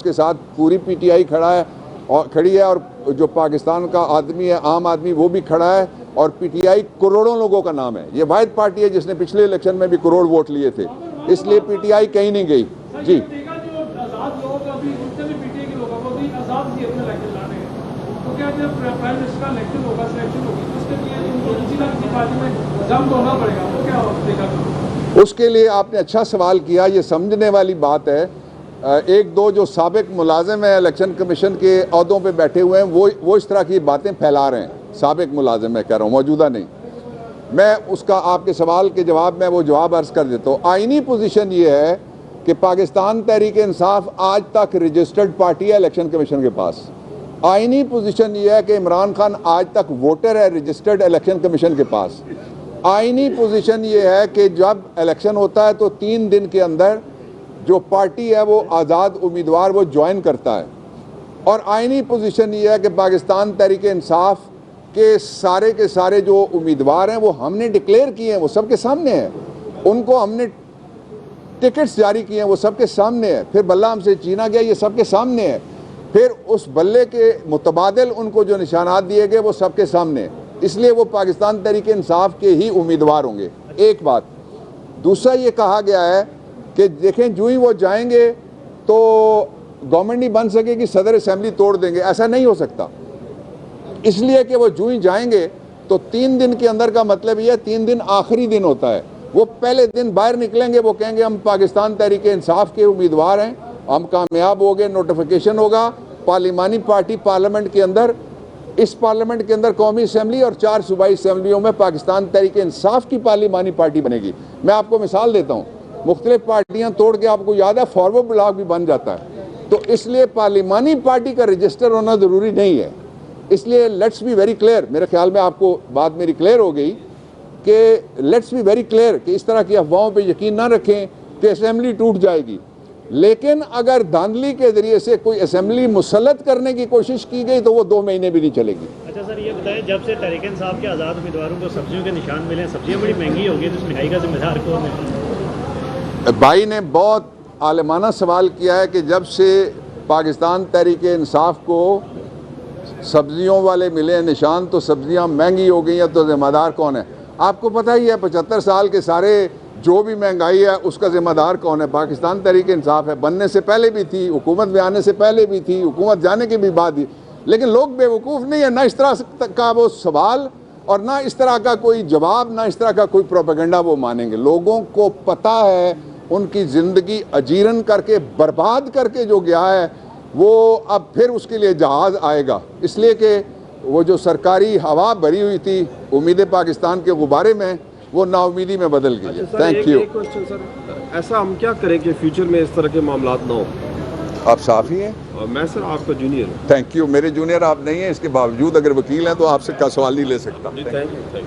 کے ساتھ پوری پی ٹی آئی کھڑی ہے اور جو پاکستان کا آدمی ہے، عام آدمی، وہ بھی کھڑا ہے، اور پی ٹی آئی کروڑوں لوگوں کا نام ہے۔ یہ واحد پارٹی ہے جس نے پچھلے الیکشن میں بھی کروڑ ووٹ لیے تھے، اس لیے پی ٹی آئی کہیں نہیں گئی۔ جی اس کے لیے آپ نے اچھا سوال کیا، یہ سمجھنے والی بات ہے۔ ایک دو جو سابق ملازم ہیں الیکشن کمیشن کے عہدوں پہ بیٹھے ہوئے ہیں، وہ اس طرح کی باتیں پھیلا رہے ہیں۔ سابق ملازم میں کہہ رہا ہوں، موجودہ نہیں۔ میں اس کا آپ کے سوال کے جواب میں وہ جواب عرض کر دیتا ہوں۔ آئینی پوزیشن یہ ہے کہ پاکستان تحریک انصاف آج تک رجسٹرڈ پارٹی ہے الیکشن کمیشن کے پاس۔ آئینی پوزیشن یہ ہے کہ عمران خان آج تک ووٹر ہے رجسٹرڈ الیکشن کمیشن کے پاس۔ آئینی پوزیشن یہ ہے کہ جب الیکشن ہوتا ہے تو 3 دن کے اندر جو پارٹی ہے وہ آزاد امیدوار وہ جوائن کرتا ہے۔ اور آئینی پوزیشن یہ ہے کہ پاکستان تحریک انصاف کے سارے جو امیدوار ہیں وہ ہم نے ڈکلیئر کیے ہیں، وہ سب کے سامنے ہیں۔ ان کو ہم نے ٹکٹس جاری کیے ہیں، وہ سب کے سامنے ہے۔ پھر بلہ ہم سے چینا گیا، یہ سب کے سامنے ہے۔ پھر اس بلے کے متبادل ان کو جو نشانات دیے گئے وہ سب کے سامنے ہے۔ اس لیے وہ پاکستان تحریک انصاف کے ہی امیدوار ہوں گے، ایک بات۔ دوسرا یہ کہا گیا ہے کہ دیکھیں جو ہی وہ جائیں گے تو گورنمنٹ نہیں بن سکے گی، صدر اسمبلی توڑ دیں گے۔ ایسا نہیں ہو سکتا، اس لیے کہ وہ جو ہی جائیں گے تو 3 دن کے اندر کا مطلب یہ ہے 3 دن آخری دن ہوتا ہے۔ وہ پہلے دن باہر نکلیں گے، وہ کہیں گے ہم پاکستان تحریک انصاف کے امیدوار ہیں، ہم کامیاب ہو گئے، نوٹیفیکیشن ہوگا، پارلیمانی پارٹی پارلیمنٹ کے اندر، اس پارلیمنٹ کے اندر قومی اسمبلی اور 4 صوبائی اسمبلیوں میں پاکستان تحریک انصاف کی پارلیمانی پارٹی بنے گی۔ میں آپ کو مثال دیتا ہوں، مختلف پارٹیاں توڑ کے آپ کو یاد ہے فارورڈ بلاک بھی بن جاتا ہے۔ تو اس لیے پارلیمانی پارٹی کا رجسٹر ہونا ضروری نہیں ہے۔ اس لیے لیٹس بی ویری کلیئر، میرے خیال میں آپ کو بات میری کلیئر ہو گئی کہ لیٹس بی ویری کلیئر کہ اس طرح کی افواہوں پہ یقین نہ رکھیں کہ اسمبلی ٹوٹ جائے گی۔ لیکن اگر دھاندلی کے ذریعے سے کوئی اسمبلی مسلط کرنے کی کوشش کی گئی تو وہ 2 مہینے بھی نہیں چلے گی۔ اچھا سر، یہ بتائیں جب سے تحریک انصاف کے آزاد امیدواروں کو سبزیوں کے نشان ملے ہیں، سبزیاں بڑی مہنگی ہو گئی، تو اس مہنگائی کا ذمہ دار کون ہے؟ بھائی نے بہت عالمانہ سوال کیا ہے کہ جب سے پاکستان تحریک انصاف کو سبزیوں والے ملے ہیں نشان تو سبزیاں مہنگی ہو گئی ہیں، تو ذمہ دار کون ہے؟ آپ کو پتہ ہی ہے 75 سال کے سارے جو بھی مہنگائی ہے اس کا ذمہ دار کون ہے؟ پاکستان تحریک انصاف ہے۔ بننے سے پہلے بھی تھی، حکومت میں آنے سے پہلے بھی تھی، حکومت جانے کے بھی بعد بھی۔ لیکن لوگ بے وقوف نہیں ہیں، نہ اس طرح کا وہ سوال اور نہ اس طرح کا کوئی جواب، نہ اس طرح کا کوئی پروپیگنڈا وہ مانیں گے۔ لوگوں کو پتہ ہے ان کی زندگی اجیرن کر کے برباد کر کے جو گیا ہے وہ اب پھر اس کے لیے جہاز آئے گا، اس لیے کہ وہ جو سرکاری ہوا بھری ہوئی تھی امید پاکستان کے غبارے میں وہ نا امیدی میں بدل گئی ہے۔ Thank you. ایسا ہم کیا کریں کہ فیوچر میں اس طرح کے معاملات نہ ہو؟ آپ صاف ہی ہیں؟ میں سر آپ کا جونیئر ہوں۔ Thank you. میرے جونیئر آپ نہیں ہیں، اس کے باوجود اگر وکیل ہیں تو آپ سے کا سوال نہیں لے سکتا۔ جی تھینک یو۔